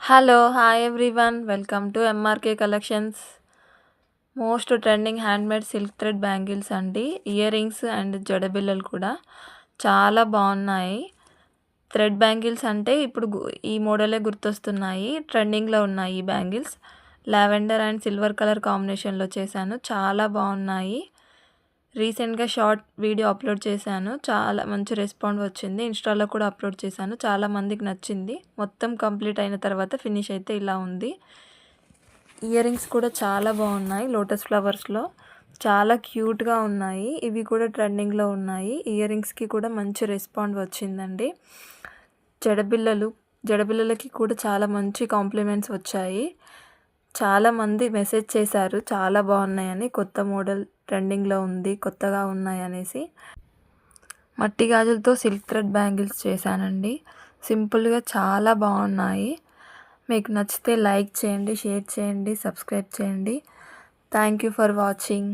Hello! Hi everyone. Welcome to MRK collections. Most trending handmade silk thread bangles అండి. Ear rings and జడబిళ్ళలు కూడా చాలా బాగున్నాయి. Thread bangles అంటే ఇప్పుడు ఈ మోడలే గుర్తొస్తున్నాయి. ట్రెండింగ్‌లో ఉన్నాయి ఈ bangles. Lavender and silver colour కాంబినేషన్‌లో చేశాను. చాలా బాగున్నాయి. రీసెంట్‌గా షార్ట్ వీడియో అప్లోడ్ చేశాను. చాలా మంచి రెస్పాండ్ వచ్చింది. ఇన్‌స్టాలో కూడా అప్లోడ్ చేశాను. చాలా మందికి నచ్చింది. మొత్తం కంప్లీట్ అయిన తర్వాత ఫినిష్ అయితే ఇలా ఉంది. ఇయర్ రింగ్స్ కూడా చాలా బాగున్నాయి. లోటస్ ఫ్లవర్స్‌లో చాలా క్యూట్‌గా ఉన్నాయి. ఇవి కూడా ట్రెండింగ్‌లో ఉన్నాయి. ఇయర్ రింగ్స్‌కి కూడా మంచి రెస్పాండ్ వచ్చిందండి. జడబిళ్ళలకి కూడా చాలా మంచి కాంప్లిమెంట్స్ వచ్చాయి. చాలామంది మెసేజ్ చేశారు చాలా బాగున్నాయని. కొత్త మోడల్ ట్రెండింగ్‌లో ఉంది, కొత్తగా ఉన్నాయనేసి. మట్టి గాజులతో సిల్క్ థ్రెడ్ బ్యాంగిల్స్ చేశానండి. సింపుల్‌గా చాలా బాగున్నాయి. మీకు నచ్చితే లైక్ చేయండి, షేర్ చేయండి, సబ్స్క్రైబ్ చేయండి. Thank you for watching.